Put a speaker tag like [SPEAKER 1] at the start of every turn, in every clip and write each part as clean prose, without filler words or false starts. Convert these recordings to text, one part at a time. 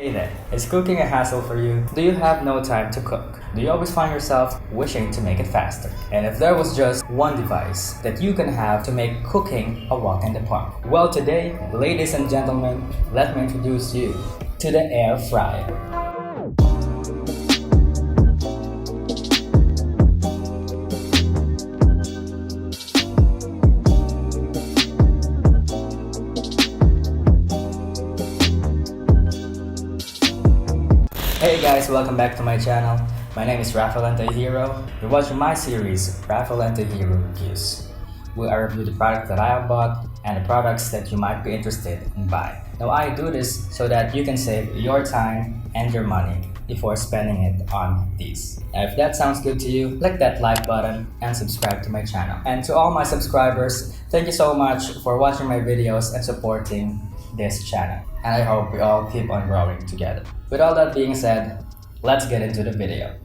[SPEAKER 1] Hey there, is cooking a hassle for you? Do you have no time to cook? Do you always find yourself wishing to make it faster? And if there was just one device that you can have to make cooking a walk in the park? Well, today, ladies and gentlemen, let me introduce you to the air fryer. Hey guys, welcome back to my channel. My name is Rafaelantihero. You're watching my series, Rafaelantihero Reviews, where I review the products that I have bought and the products that you might be interested in buying. Now I do this so that you can save your time and your money before spending it on these. Now if that sounds good to you, click that like button and subscribe to my channel. And to all my subscribers, thank you so much for watching my videos and supporting this channel. And I hope we all keep on growing together. With all that being said, let's get into the video.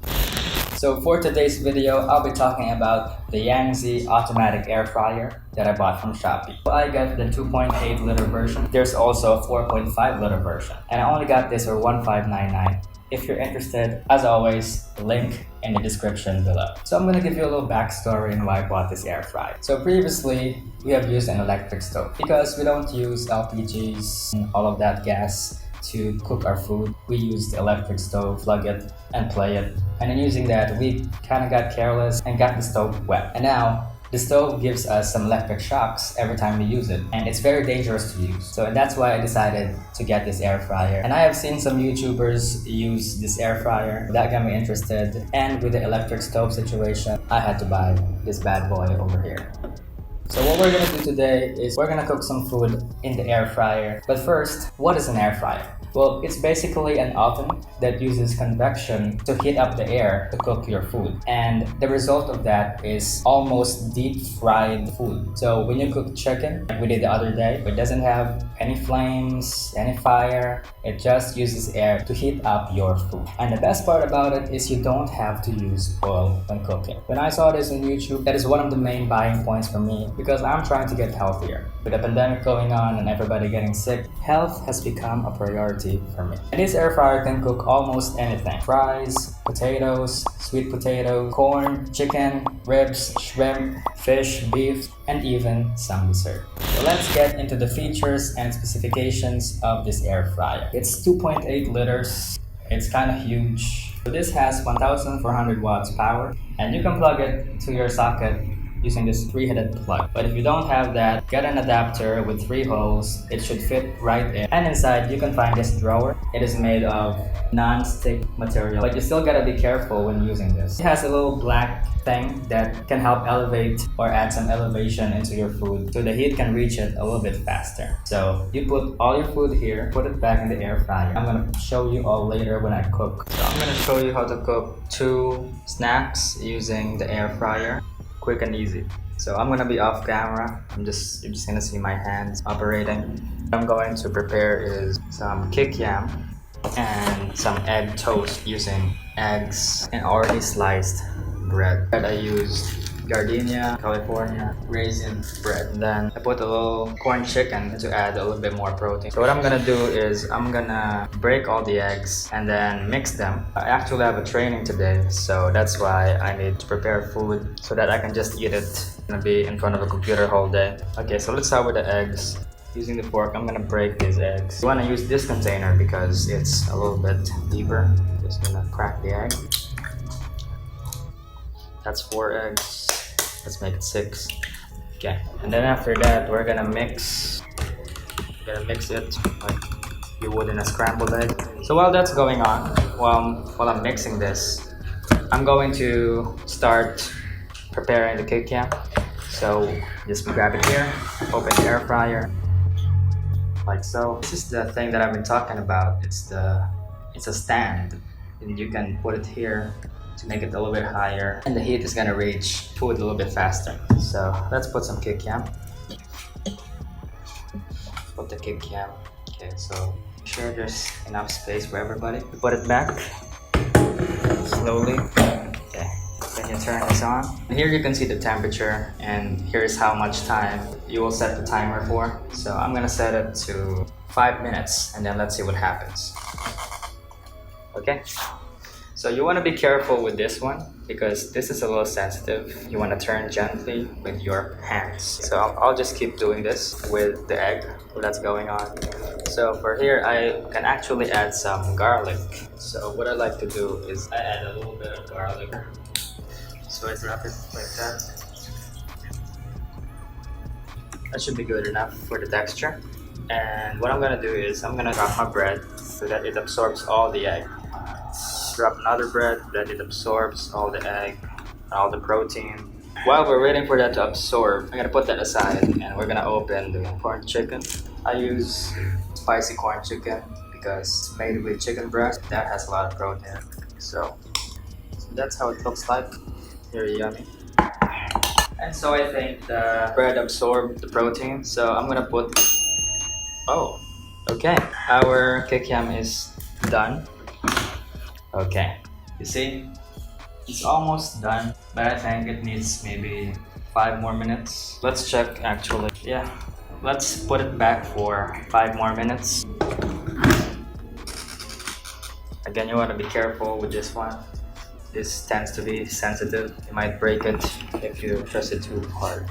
[SPEAKER 1] So for today's video, I'll be talking about the Yangzi automatic air fryer that I bought from Shopee. I got the 2.8 liter version. There's also a 4.5 liter version. And I only got this for $1599. If you're interested, as always, link in the description below. So I'm gonna give you a little backstory on why I bought this air fryer. So previously, we have used an electric stove because we don't use LPGs and all of that gas to cook our food. We used the electric stove, plug it and play it. And in using that, we kind of got careless and got the stove wet. And now, the stove gives us some electric shocks every time we use it, and it's very dangerous to use. So that's why I decided to get this air fryer. And I have seen some YouTubers use this air fryer. That got me interested. And with the electric stove situation, I had to buy this bad boy over here. So what we're gonna do today is we're gonna cook some food in the air fryer. But first, what is an air fryer? Well, it's basically an oven that uses convection to heat up the air to cook your food. And the result of that is almost deep fried food. So when you cook chicken, like we did the other day, it doesn't have any flames, any fire. It just uses air to heat up your food. And the best part about it is you don't have to use oil when cooking. When I saw this on YouTube, that is one of the main buying points for me because I'm trying to get healthier. With the pandemic going on and everybody getting sick, health has become a priority for me. And this air fryer can cook almost anything. Fries, potatoes, sweet potatoes, corn, chicken, ribs, shrimp, fish, beef, and even some dessert. So let's get into the features and specifications of this air fryer. It's 2.8 liters. It's kind of huge. So this has 1400 watts power, and you can plug it to your socket using this 3-headed plug. But if you don't have that, get an adapter with 3 holes. It should fit right in. And inside, you can find this drawer. It is made of non-stick material, but you still gotta be careful when using this. It has a little black thing that can help elevate or add some elevation into your food so the heat can reach it a little bit faster. So you put all your food here, put it back in the air fryer. I'm gonna show you all later when I cook. So I'm gonna show you how to cook 2 snacks using the air fryer. Quick and easy. So I'm gonna be off camera. You're just gonna see my hands operating. What I'm going to prepare is some kikiam and some egg toast using eggs and already sliced bread. I used gardenia, California, raisin bread. And then I put a little corn chicken to add a little bit more protein. So what I'm gonna do is I'm gonna break all the eggs and then mix them. I actually have a training today, so that's why I need to prepare food so that I can just eat it. I'm gonna be in front of a computer whole day. Okay, so let's start with the eggs. Using the fork, I'm gonna break these eggs. You wanna use this container because it's a little bit deeper. Just gonna crack the egg. That's 4 eggs. Let's make it 6. Okay, and then after that, we're gonna mix it like you would in a scrambled egg. So while that's going on, while I'm mixing this, I'm going to start preparing the kikiam. So just grab it here, open the air fryer, like so. This is the thing that I've been talking about. It's a stand, and you can put it here to make it a little bit higher, and the heat is gonna reach food a little bit faster. So let's put some kikiam. Put the kikiam. Okay, so make sure there's enough space for everybody. Put it back slowly. Okay, then you turn this on. And here you can see the temperature, and here's how much time you will set the timer for. So I'm gonna set it to 5 minutes, and then let's see what happens. Okay, so you want to be careful with this one because this is a little sensitive. You want to turn gently with your hands. So I'll just keep doing this with the egg that's going on. So for here, I can actually add some garlic. So what I like to do is I add a little bit of garlic. So I drop it like that. That should be good enough for the texture. And what I'm gonna do is I'm gonna drop my bread so that it absorbs all the egg. Drop another bread that it absorbs all the egg, all the protein. While we're waiting for that to absorb, I'm gonna put that aside and we're gonna open the corn chicken. I use spicy corn chicken because it's made with chicken breast. That has a lot of protein. So that's how it looks like. Very yummy. And so I think the bread absorbed the protein. So I'm gonna put, oh, okay. Our kikiam is done. Okay, you see, it's almost done, but I think it needs maybe 5 more minutes. Let's check actually. Yeah, let's put it back for 5 more minutes. Again, you want to be careful with this one. This tends to be sensitive. You might break it if you press it too hard.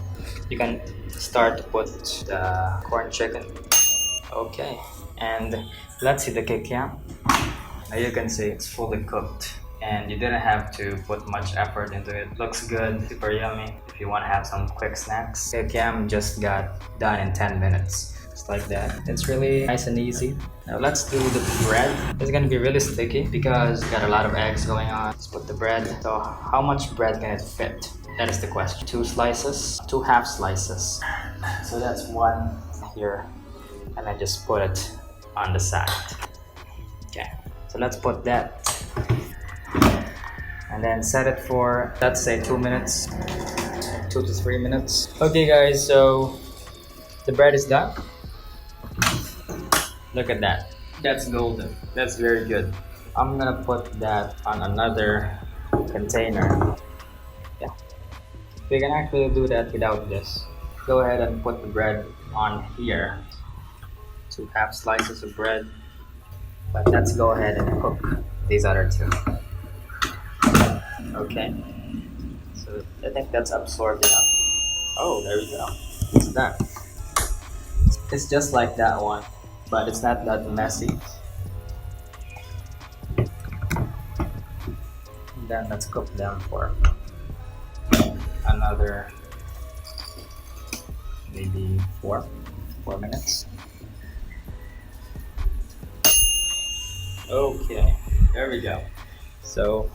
[SPEAKER 1] You can start to put the corn chicken. Okay, and let's see the kikiam. Now you can see it's fully cooked and you didn't have to put much effort into it. Looks good, super yummy if you want to have some quick snacks. Kikiam just got done in 10 minutes. Just like that. It's really nice and easy. Now let's do the bread. It's gonna be really sticky because got a lot of eggs going on. Let's put the bread. So how much bread can it fit? That is the question. 2 slices, 2 half slices. So that's 1 here. And I just put it on the side. Okay. So let's put that and then set it for, let's say 2 minutes, 2 to 3 minutes. Okay guys, so the bread is done. Look at that, that's golden, that's very good. I'm gonna put that on another container. Yeah, you can actually do that without this. Go ahead and put the bread on here. 2 half slices of bread. But let's go ahead and cook these other 2. Okay, so I think that's absorbed enough. Oh, there we go. It's done. It's just like that one, but it's not that messy. And then let's cook them for another maybe 4 minutes. Okay, there we go. So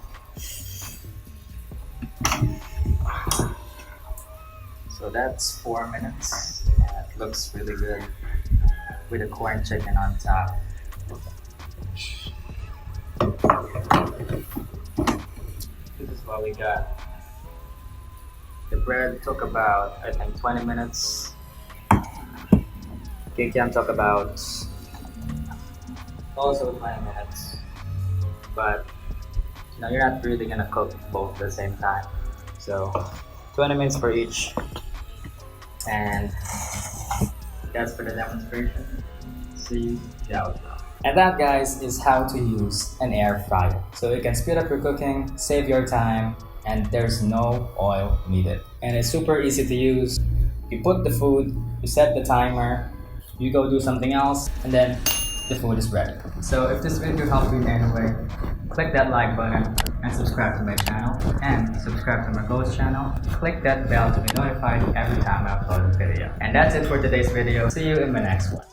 [SPEAKER 1] that's 4 minutes. And it looks really good with the corn chicken on top. This is what we got. The bread took about, I think, 20 minutes. Kikiam took about also 20 minutes, but you know, you're not really gonna cook both at the same time, so 20 minutes for each, and that's for the demonstration. See the outcome. And that, guys, is how to use an air fryer. So you can speed up your cooking, save your time, and there's no oil needed, and it's super easy to use. You put the food, you set the timer, you go do something else, and then the food is ready. So if this video helped you in any way, click that like button and subscribe to my channel, and subscribe to my ghost channel. Click that bell to be notified every time I upload a video. And that's it for today's video. See you in my next one.